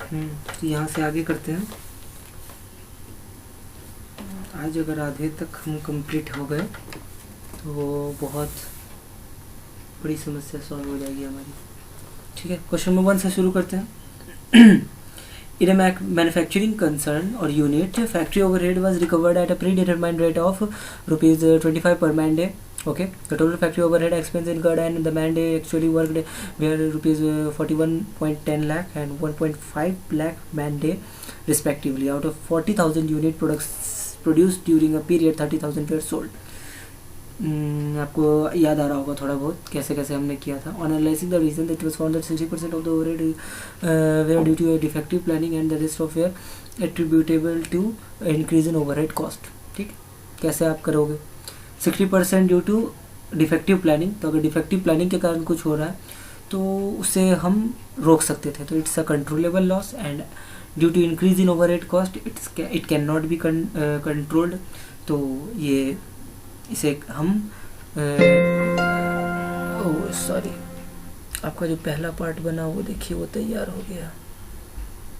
तो यहाँ से आगे करते हैं। आज अगर आधे तक हम कंप्लीट हो गए तो बहुत बड़ी समस्या सॉल्व हो जाएगी हमारी। ठीक है, क्वेश्चन नंबर 1 से शुरू करते हैं। In a manufacturing concern or unit, factory overhead was recovered at a predetermined rate of rupees 25 per man day. Okay, the total factory overhead expense incurred and the man day actually worked were rupees 41.10 lakh and 1.5 lakh man day respectively. Out of 40,000 unit products produced during a period, 30,000 were sold. आपको याद आ रहा होगा थोड़ा बहुत कैसे कैसे हमने किया था। On analysing the reason that was found that 60% of the overhead were due to defective planning and the rest of were attributable to increase in overhead cost. ठीक, कैसे आप करोगे? 60% ड्यू टू डिफेक्टिव प्लानिंग, तो अगर defective planning के कारण कुछ हो रहा है तो उसे हम रोक सकते थे, तो it's a controllable loss and due to increase in overhead cost it cannot be controlled. तो ये इसे हम सॉरी, आपका जो पहला पार्ट बना वो देखिए वो तैयार हो गया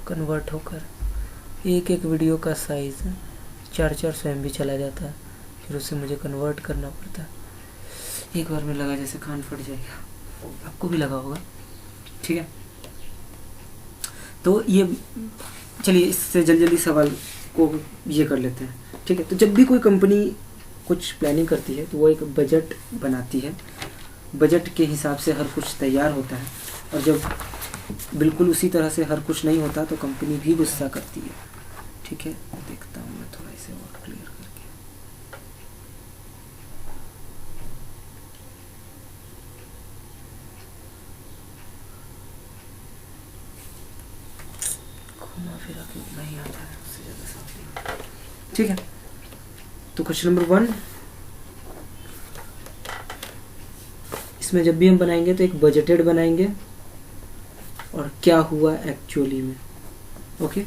कन्वर्ट होकर। एक एक वीडियो का साइज़ 400 MB चला जाता है, फिर उसे मुझे कन्वर्ट करना पड़ता है। एक बार में लगा जैसे कान फट जाएगा, आपको भी लगा होगा। ठीक है, तो ये चलिए इससे जल्दी जल्दी सवाल को ये कर लेते हैं। ठीक है, तो जब भी कोई कंपनी कुछ प्लानिंग करती है तो वो एक बजट बनाती है, बजट के हिसाब से हर कुछ तैयार होता है, और जब बिल्कुल उसी तरह से हर कुछ नहीं होता तो कंपनी भी गुस्सा करती है। ठीक है, देखता हूँ मैं थोड़ा इसे और क्लियर करके। घुमा फिरा के नहीं आता है, उससे ज़्यादा समझ। ठीक है, तो क्वेश्चन नंबर 1, इसमें जब भी हम बनाएंगे तो एक बजटेड बनाएंगे और क्या हुआ एक्चुअली में। ओके,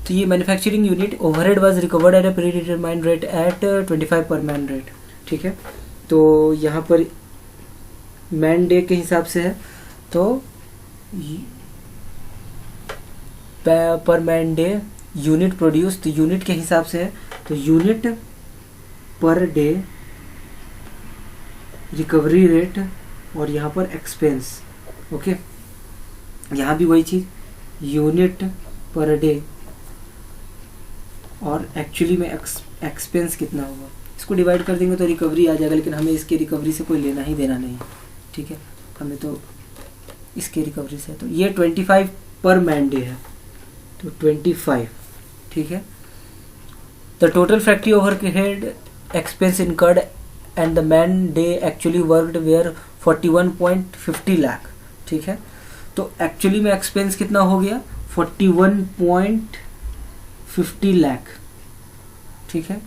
तो ये manufacturing unit overhead was recovered at a predetermined rate at 25 per man rate. ठीक है, तो यहाँ पर मैन डे के हिसाब से है, तो पर मैन डे यूनिट प्रोड्यूस, तो यूनिट के हिसाब से है, तो unit per day recovery rate और यहाँ पर एक्सपेंस। ओके, यहाँ भी वही चीज़, यूनिट पर डे और एक्चुअली में एक्सपेंस कितना होगा, इसको डिवाइड कर देंगे तो रिकवरी आ जाएगा, लेकिन हमें इसके रिकवरी से कोई लेना ही देना नहीं। ठीक है, हमें तो इसके रिकवरी से, तो ये 25 पर मैन डे है, तो 25। ठीक है, the total factory overhead expense incurred and the man day actually worked were 41.50 lakh। ठीक है, तो एक्चुअली में एक्सपेंस कितना हो गया 41.50 लाख। ठीक है,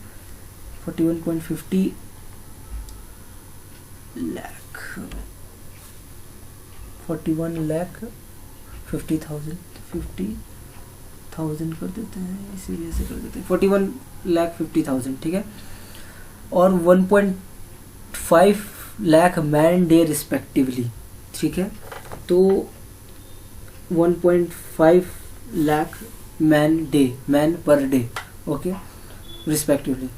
41.50 लाख, 41,50,000 50,000 कर देते हैं, इसीलिए से कर देते हैं 41,50,000। ठीक है, और 1.5 लाख मैन डे रिस्पेक्टिवली। ठीक है, तो 1.5 lakh man per day, okay, respectively.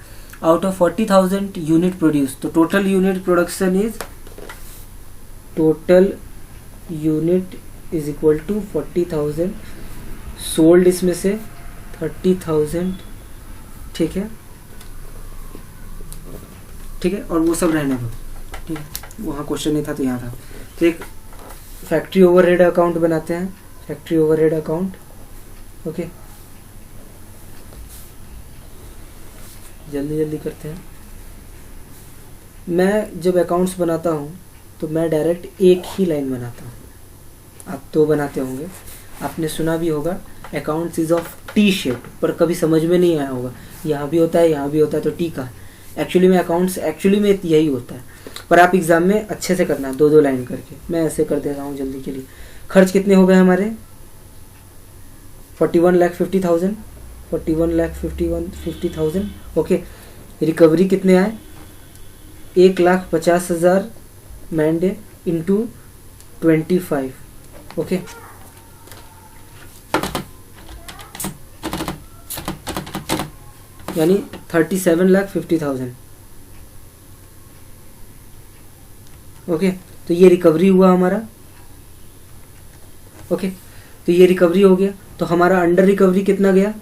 Out of 40,000 unit produce, तो total unit production is, total unit is equal to 40,000, sold इसमें से 30,000। ठीक है, ठीक है, और वो सब रहने दो। ठीक है, वहाँ क्वेश्चन नहीं था तो यहाँ था। तो एक फैक्ट्री ओवरहेड अकाउंट बनाते हैं, फैक्ट्री ओवरहेड अकाउंट। ओके, जल्दी जल्दी करते हैं। मैं जब अकाउंट्स बनाता हूँ तो मैं डायरेक्ट एक ही लाइन बनाता हूँ, आप दो बनाते होंगे। आपने सुना भी होगा accounts is of T shape, पर कभी समझ में नहीं आया होगा, यहाँ भी होता है यहाँ भी होता है, तो टी का एक्चुअली में अकाउंट्स एक्चुअली में यही होता है, पर आप एग्जाम में अच्छे से करना, दो दो लाइन करके। मैं ऐसे कर दे रहा हूँ जल्दी के लिए। खर्च कितने हो गए हमारे 41,50,000, 41,50,000। ओके, रिकवरी कितने आए 1,50,000 मैन डे इंटू 25। ओके, यानी 37,50,000। ओके, तो ये रिकवरी हुआ हमारा। ओके, तो ये रिकवरी हो गया। तो हमारा अंडर रिकवरी कितना गया?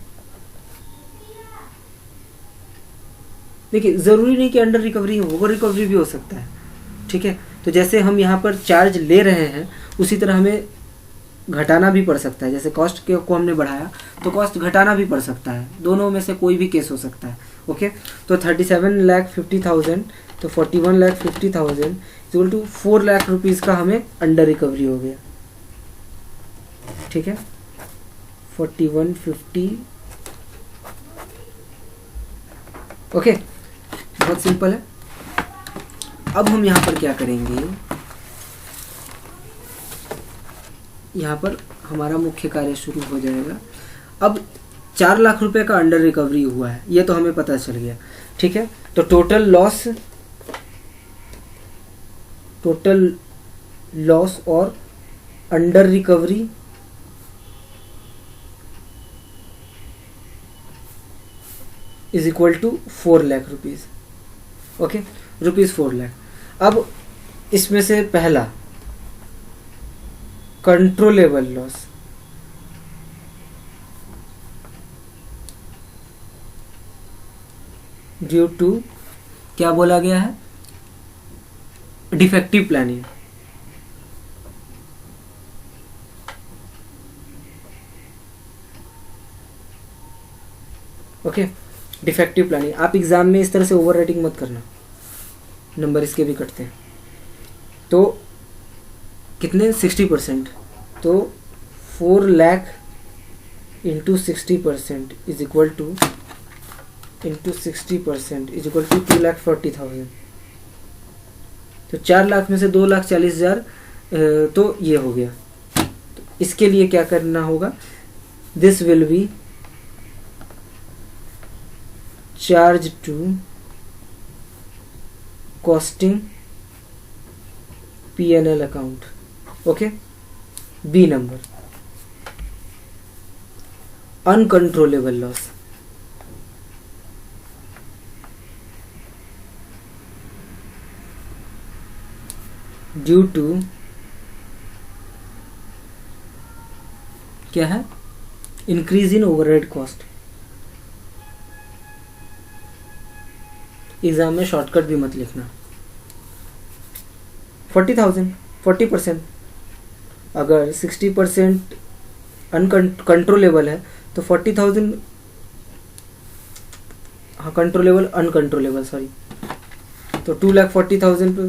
देखिए, ज़रूरी नहीं कि अंडर रिकवरी हो, ओवर रिकवरी भी हो सकता है। ठीक है, तो जैसे हम यहाँ पर चार्ज ले रहे हैं उसी तरह हमें घटाना भी पड़ सकता है। जैसे कॉस्ट को हमने बढ़ाया तो कॉस्ट घटाना भी पड़ सकता है, दोनों में से कोई भी केस हो सकता है। ओके, तो 37,50,000 तो 41,50,000 इक्वल टू 4 लाख रुपीज़ का हमें अंडर रिकवरी हो गया। ठीक है, 4150। ओके, बहुत सिंपल है। अब हम यहाँ पर क्या करेंगे, यहाँ पर हमारा मुख्य कार्य शुरू हो जाएगा। अब 4 लाख रुपए का अंडर रिकवरी हुआ है, ये तो हमें पता चल गया। ठीक है, तो टोटल लॉस और under recovery is equal to 4 lakh rupees. Okay, rupees 4 lakh. अब इसमें से पहला कंट्रोलेबल लॉस, ड्यू टू क्या बोला गया है? Defective planning. Okay, defective planning. आप एग्जाम में इस तरह से ओवर राइटिंग मत करना, नंबर इसके भी कटते हैं। तो कितने? 60%। तो 4 lakh into 60% is equal to 2,40,000। तो 4 लाख में से 2,40,000 तो ये हो गया। तो इसके लिए क्या करना होगा? This will be charge to costing P&L account. Okay, B number, uncontrollable loss. Due to क्या है? Increase in overhead cost. Exam में शॉर्टकट भी मत लिखना। 40,000 40%। अगर 60% अनकंट्रोलेबल है तो 40,000, हाँ कंट्रोलेबल अनकंट्रोलेबल सॉरी, तो 2,40,000 पे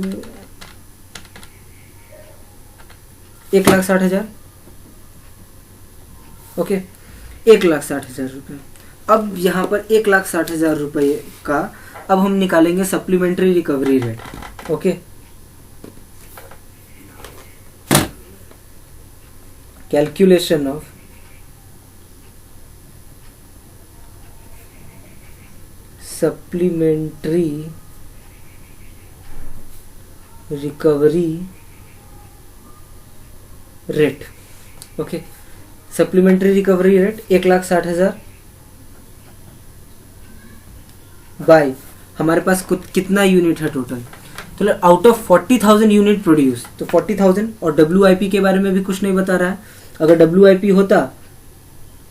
1,60,000। ओके, 1,60,000 रुपये। अब यहाँ पर 1,60,000 रुपये का अब हम निकालेंगे supplementary recovery rate. Okay, calculation of supplementary recovery rate. Okay, supplementary recovery rate 1,60,000 by हमारे पास कितना यूनिट है टोटल? तो आउट ऑफ 40,000 यूनिट प्रोड्यूस, तो 40,000 और WIP के बारे में भी कुछ नहीं बता रहा है। अगर WIP होता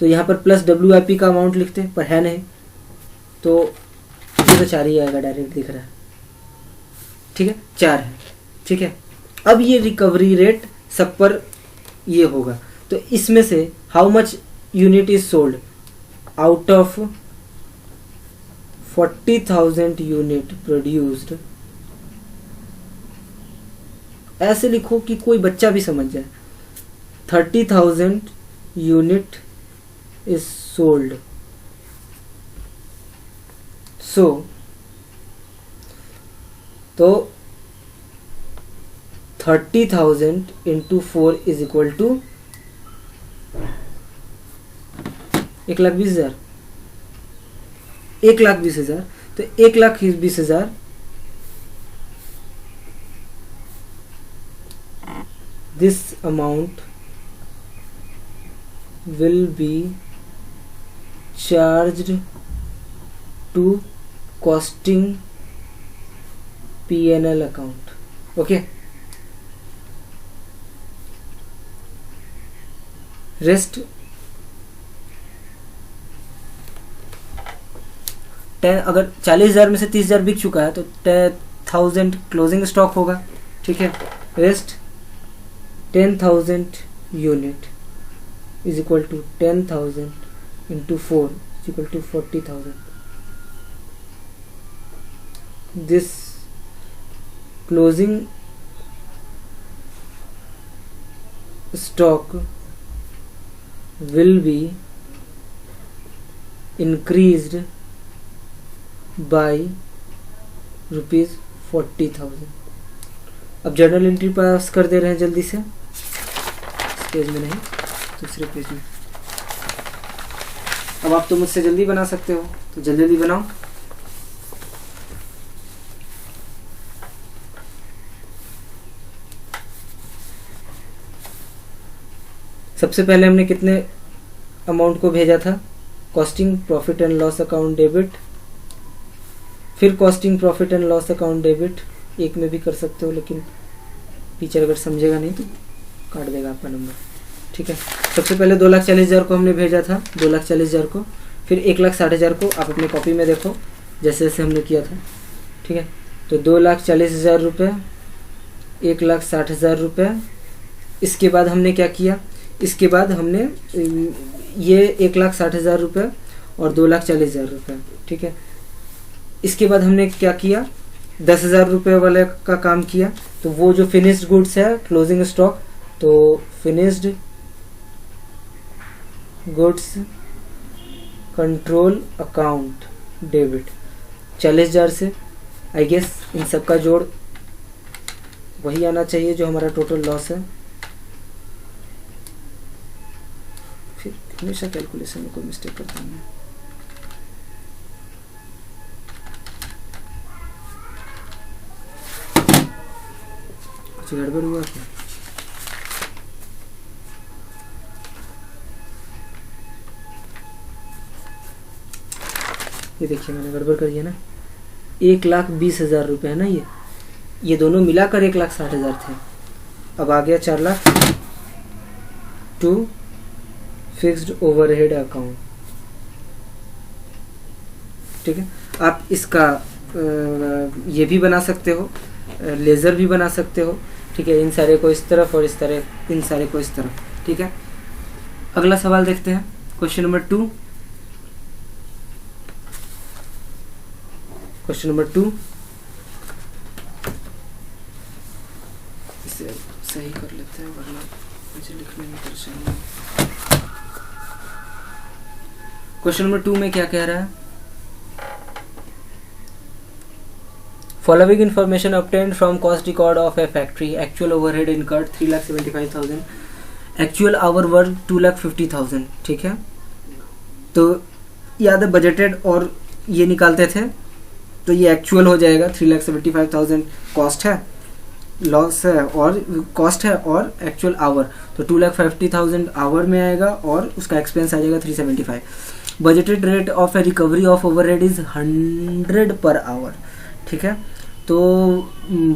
तो यहाँ पर प्लस WIP का अमाउंट लिखते, पर है नहीं, तो ये तो 4 ही आएगा, डायरेक्ट दिख रहा है। ठीक है, 4 है। ठीक है, अब ये रिकवरी रेट सब पर ये होगा। तो इसमें से how much unit is sold out of 40,000 unit produced. ऐसे लिखो कि कोई बच्चा भी समझ जाए। 30,000 यूनिट इज सोल्ड, सो तो 30,000 इंटू 4 इज इक्वल टू 1,20,000। 1,20,000, तो 1,20,000 this amount will be charged to costing P&L account. Okay, rest 10, अगर 40,000 में से 30,000 बिक चुका है तो 10,000 क्लोजिंग स्टॉक होगा. ठीक है, rest 10,000 unit is equal to 10,000 into 4 is equal to 40,000. This closing stock will be increased by ₹40,000. अब जर्नल एंट्री पास कर दे रहे हैं जल्दी से, इस पेज में नहीं, दूसरे पेज में. अब आप तो मुझसे जल्दी बना सकते हो, तो जल्दी जल्दी बनाओ. सबसे पहले हमने कितने अमाउंट को भेजा था? Costing profit and loss account debit, फिर costing profit and loss account debit. एक में भी कर सकते हो, लेकिन टीचर अगर समझेगा नहीं तो काट देगा आपका नंबर. ठीक है, सबसे पहले 2,40,000 को हमने भेजा था, 2,40,000 को. फिर 1,60,000 को आप अपनी कॉपी में देखो जैसे जैसे हमने किया था. ठीक है, तो 2,40,000 रुपये, 1,60,000 रुपये. इसके बाद हमने क्या किया? इसके बाद हमने ये 1,60,000 रुपये और 2,40,000 रुपये. ठीक है, इसके बाद हमने क्या किया? 10,000 रुपये वाले का काम किया. तो वो जो फिनिश्ड गुड्स है, क्लोजिंग स्टॉक, तो finished goods control account debit 40,000 से. आई गेस इन सब का जोड़ वही आना चाहिए जो हमारा टोटल लॉस है. फिर हमेशा कैलकुलेशन में कोई मिस्टेक करता हूँ. कुछ गड़बड़ हुआ क्या? ये देखिए मैंने गड़बड़ करी है ना. 1,20,000 रुपये है ना. ये दोनों मिलाकर 1,60,000 थे. अब आ गया 4 lakh to fixed overhead account. ठीक है, आप इसका ये भी बना सकते हो, लेज़र भी बना सकते हो. ठीक है, इन सारे को इस तरफ और इस तरह, इन सारे को इस तरफ. ठीक है, अगला सवाल देखते हैं. Question number 2. क्वेश्चन नंबर 2, इसे सही कर लेते हैं वरना मुझे लिखने में परेशानी है. क्वेश्चन नंबर 2 में क्या कह रहा है? Following information obtained from cost record of a factory. Actual overhead incurred 3,75,000. Actual hour work 2,50,000. ठीक है, तो याद है बजटेड और ये निकालते थे, तो ये एक्चुअल हो जाएगा. 3,75,000 कॉस्ट है, लॉस है और कॉस्ट है, और एक्चुअल आवर तो 2,50,000 आवर में आएगा और उसका एक्सपेंस आ जाएगा 375. Budgeted rate of A recovery of overhead is 100 per hour. ठीक है, तो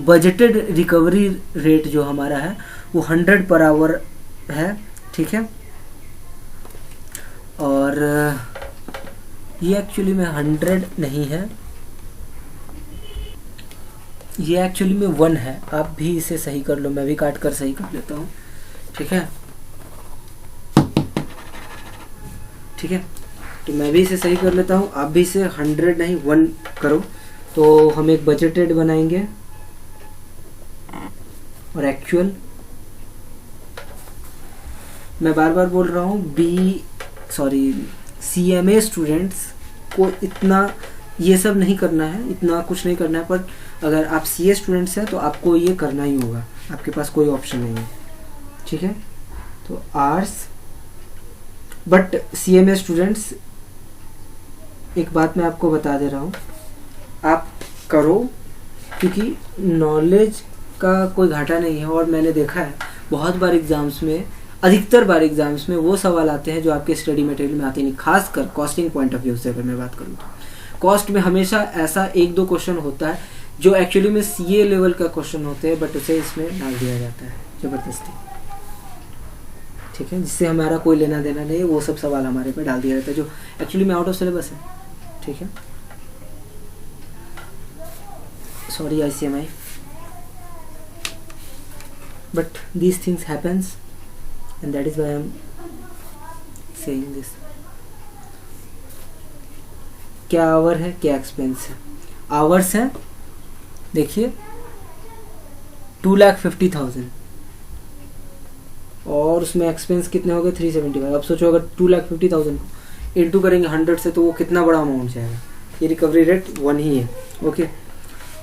बजटेड रिकवरी रेट जो हमारा है वो 100 पर आवर है. ठीक है, और ये एक्चुअली में 100 नहीं है, ये एक्चुअली में 1 है. आप भी इसे सही कर लो, मैं भी काट कर सही कर लेता हूँ. ठीक है, ठीक है, तो मैं भी इसे सही कर लेता हूँ. आप भी इसे 100 नहीं 1 करो. तो हम एक बजटेड बनाएंगे और एक्चुअल. मैं बार बार बोल रहा हूँ CMA स्टूडेंट्स को इतना ये सब नहीं करना है, इतना कुछ नहीं करना है. पर अगर आप CA स्टूडेंट्स हैं तो आपको ये करना ही होगा, आपके पास कोई ऑप्शन नहीं है. ठीक है, तो आर्ट्स. बट CMA स्टूडेंट्स, एक बात मैं आपको बता दे रहा हूँ, आप करो, क्योंकि नॉलेज का कोई घाटा नहीं है. और मैंने देखा है बहुत बार एग्जाम्स में, अधिकतर बार एग्जाम्स में वो सवाल आते हैं जो आपके स्टडी मटेरियल में आते नहीं, खासकर कॉस्टिंग पॉइंट ऑफ व्यू से अगर मैं बात करूँ तो. कॉस्ट में हमेशा ऐसा एक दो क्वेश्चन होता है जो एक्चुअली में सीए लेवल का क्वेश्चन होते हैं, बट उसे इसमें डाल दिया जाता है ज़बरदस्ती, ठीक है, जिससे हमारा कोई लेना देना नहीं है, वो सब सवाल हमारे पे डाल दिया जाता है जो एक्चुअली में आउट ऑफ सिलेबस है, ठीक है। Sorry ICMI, but these things happens and that is why I am saying this. क्या आवर है, क्या एक्सपेंस है? आवर्स है, देखिए 2,50,000 और उसमें एक्सपेंस कितने हो गए 375। अब सोचो अगर 2,50,000 को इंटू करेंगे 100 से तो वो कितना बड़ा अमाउंट जाएगा। ये रिकवरी रेट 1 ही है, ओके।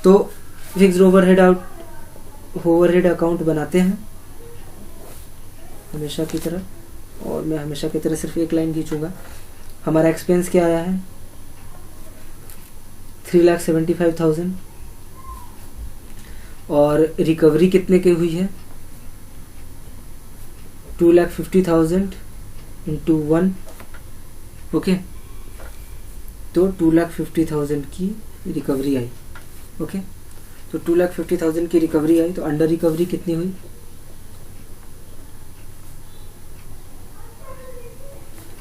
तो फिक्स्ड ओवरहेड अकाउंट बनाते हैं हमेशा की तरह, और मैं हमेशा की तरह सिर्फ एक लाइन खींचूंगा। हमारा एक्सपेंस क्या आया है 3,75,000 और रिकवरी कितने की हुई है 2,50,000 इंटू 1, ओके। तो 2,50,000 की रिकवरी आई, ओके। तो 2,50,000 की रिकवरी आई, तो अंडर रिकवरी कितनी हुई?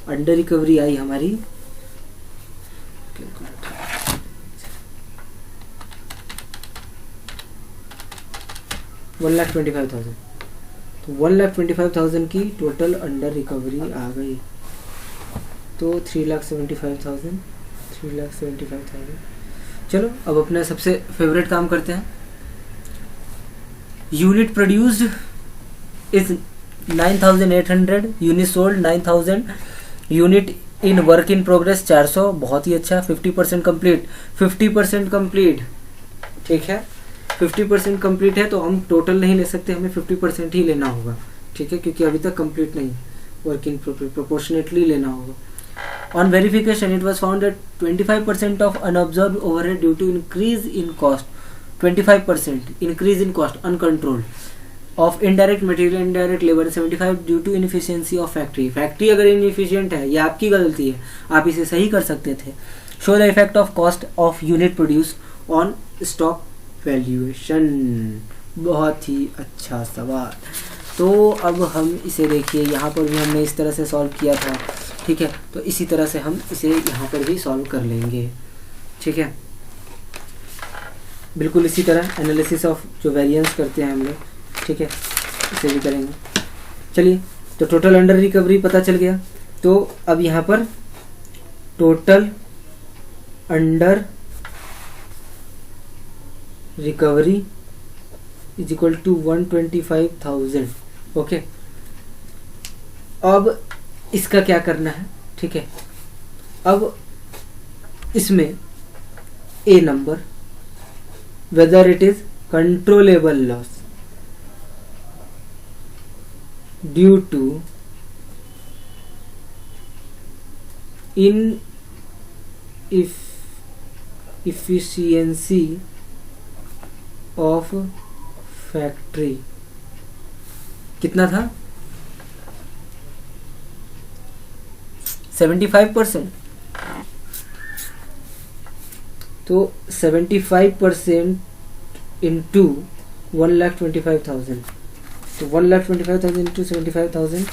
अंडर रिकवरी आई हमारी 1,25,000। तो 1,25,000 की टोटल अंडर रिकवरी आ गई, तो 3,75,000। चलो अब अपना सबसे फेवरेट काम करते हैं। Unit produced is 9,800, unit sold 9,000, unit in work in progress 400, बहुत ही अच्छा। 50% कंप्लीट, 50% कंप्लीट, ठीक है। 50% कंप्लीट है तो हम टोटल नहीं ले सकते, हमें 50% ही लेना होगा, ठीक है, क्योंकि अभी तक कंप्लीट नहीं, वर्क इन प्रोग्रेस प्रोपोर्शनेटली लेना होगा। On verification, it was found that 25% of unabsorbed overhead due to increase in cost, 25% increase in cost uncontrolled of indirect material, indirect labor, 75 due to inefficiency of factory. Factory अगर inefficient है, ये आपकी गलती है, आप इसे सही कर सकते थे। Show the effect of cost of unit produced on stock valuation. बहुत ही अच्छा सवाल। तो अब हम इसे देखिए, यहाँ पर भी हमने इस तरह से सॉल्व किया था, ठीक है। तो इसी तरह से हम इसे यहाँ पर भी सॉल्व कर लेंगे, ठीक है। बिल्कुल इसी तरह एनालिसिस ऑफ जो वेरिएंस करते हैं हम लोग, ठीक है, इसे भी करेंगे। चलिए, तो टोटल अंडर रिकवरी पता चल गया। तो अब यहाँ पर total under recovery is equal to 125,000, okay. अब इसका क्या करना है, ठीक है। अब इसमें a number, whether it is controllable loss due to inefficiency of factory, कितना था 75%। तो 75% इंटू 1,25,000, तो 1,25,000 इंटू 75,000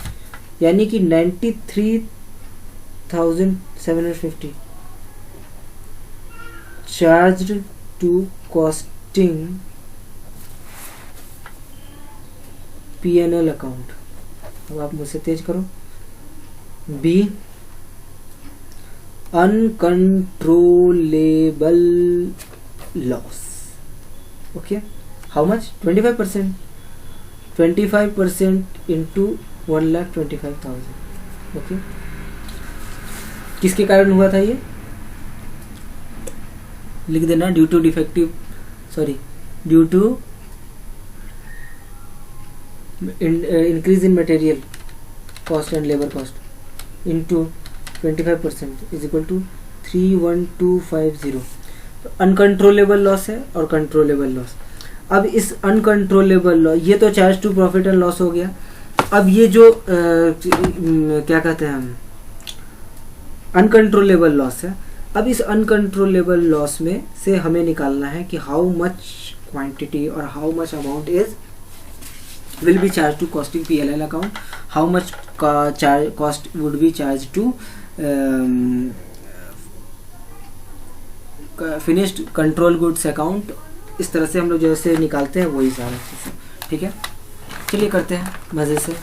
यानी कि 93,750 charged to costing P&L account. अब आप मुझसे तेज करो। B uncontrollable loss, okay, how much 25% into 1,25,000, okay। किसके कारण हुआ था ये लिख देना, due to due to increase in material cost and labor cost into 25% is equal to 31250। Uncontrollable loss है और कंट्रोलेबल लॉस। अब इस अनकंट्रोलेबल लॉस, ये तो charge to profit and loss हो गया। अब ये जो क्या कहते हैं हम, अनकंट्रोलेबल लॉस है। अब इस अनकंट्रोलेबल लॉस में से हमें निकालना है कि हाउ मच क्वांटिटी और how much amount is will be charged to costing PLL account, how much cost would be charged to finished control goods account। इस तरह से हम लोग जैसे निकालते हैं वही सारा चीज़, ठीक है। चलिए करते हैं मज़े से।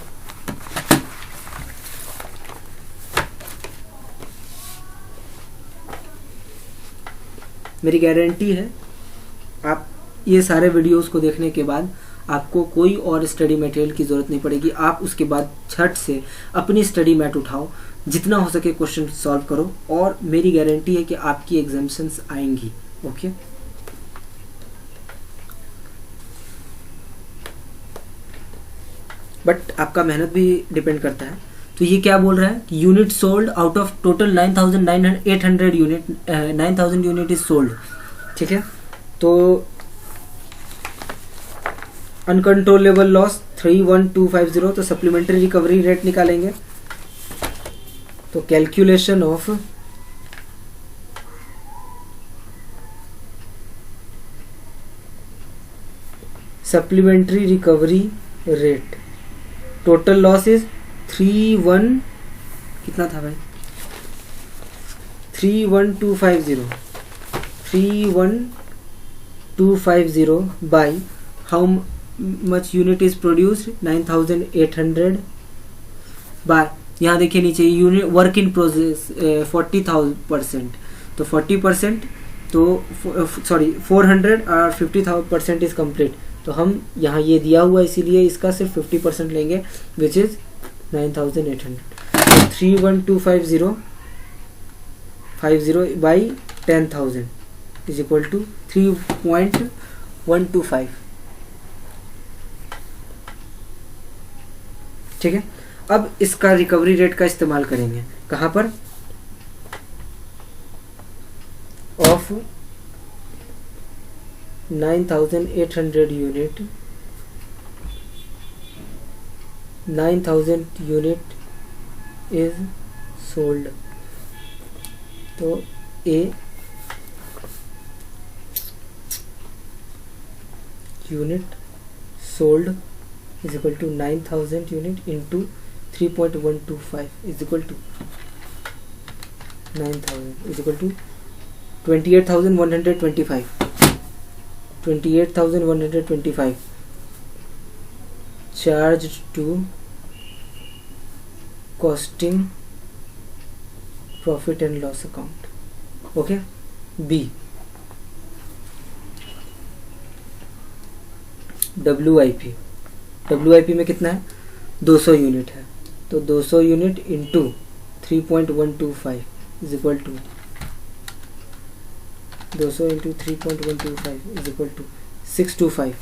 मेरी गारंटी है आप ये सारे वीडियोस को देखने के बाद आपको कोई और स्टडी मटेरियल की ज़रूरत नहीं पड़ेगी। आप उसके बाद झट से अपनी स्टडी मैट उठाओ, जितना हो सके क्वेश्चन सॉल्व करो, और मेरी गारंटी है कि आपकी एग्जामिशंस आएंगी। ओके, बट आपका मेहनत भी डिपेंड करता है। तो ये क्या बोल रहा है कि unit sold out of total 9,800 unit, 9,000 unit is sold, ठीक है। तो अनकंट्रोलेबल लॉस 31250, तो सप्लीमेंट्री रिकवरी रेट निकालेंगे। तो calculation of supplementary recovery rate, total loss is 31, कितना था भाई, 31250 by how much unit is produced 9,800 by, यहाँ देखिए नीचे यूनिट वर्क इन प्रोसेस 40,000%, तो 40%, तो सॉरी 400 और 50,000% इज कंप्लीट। तो हम यहाँ ये दिया हुआ इसीलिए इसका सिर्फ 50% लेंगे, which is 9,800। 31250 by 10,000 is equal to 3.125, ठीक है। अब इसका रिकवरी रेट का इस्तेमाल करेंगे कहाँ पर, of 9,800 unit, 9,000 unit is sold. तो a unit sold is equal to 9,000 unit into 3.125 is equal to 9,000 is equal to 28,125, 28,125 charged to costing profit and loss account। okay, B WIP में कितना है, 200 unit है, तो 200 unit into 3.125 is equal to 200 into 3.125 is equal to 625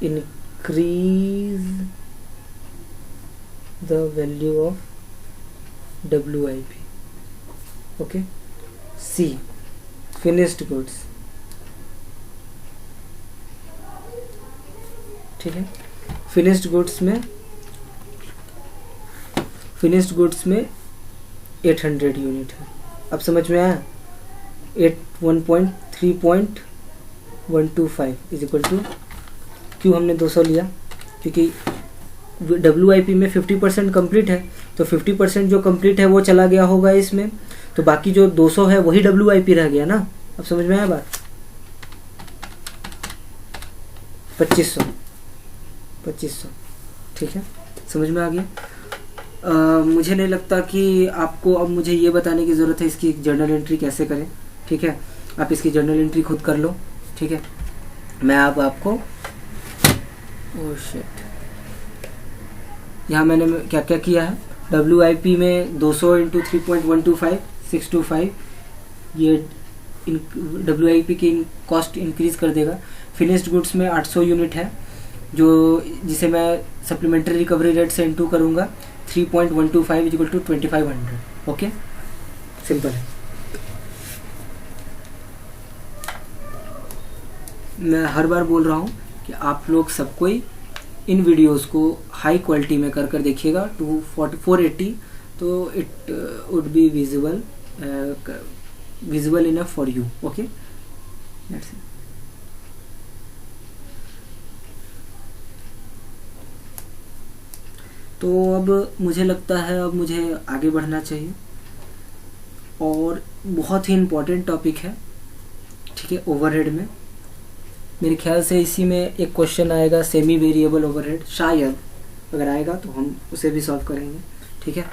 increase the value of WIP। Okay, see finished goods, ठीक है। Finished goods में 800 unit है। अब समझ में आया, 3.125 इज इक्वल टू, क्यों हमने 200 लिया, क्योंकि WIP में 50% कंप्लीट है, तो 50% जो कंप्लीट है वो चला गया होगा इसमें, तो बाकी जो 200 है वही WIP रह गया ना। अब समझ में आया बात, 2500, ठीक है, समझ में आ गया। मुझे नहीं लगता कि आपको अब मुझे ये बताने की ज़रूरत है इसकी जर्नल एंट्री कैसे करें, ठीक है। आप इसकी जर्नल एंट्री खुद कर लो, ठीक है। मैं अब आपको ओह शिट, यहाँ मैंने क्या क्या किया है, WIP में 200 इंटू 3.125 625, ये WIP की कॉस्ट इंक्रीज कर देगा। फिनिश्ड गुड्स में 800 यूनिट है, जो जिसे मैं सप्लीमेंट्री रिकवरी रेट से इंटू करूँगा 3.125 is equal to 2500। Okay, simple है। मैं हर बार बोल रहा हूँ कि आप लोग सब कोई इन वीडियोस को हाई क्वालिटी में कर देखिएगा टू 480, तो it would be visible enough for you. Okay, that's it. तो अब मुझे लगता है अब मुझे आगे बढ़ना चाहिए, और बहुत ही इम्पोर्टेंट टॉपिक है, ठीक है, ओवरहेड में। मेरे ख्याल से इसी में एक क्वेश्चन आएगा सेमी वेरिएबल ओवरहेड, शायद अगर आएगा तो हम उसे भी सॉल्व करेंगे, ठीक है।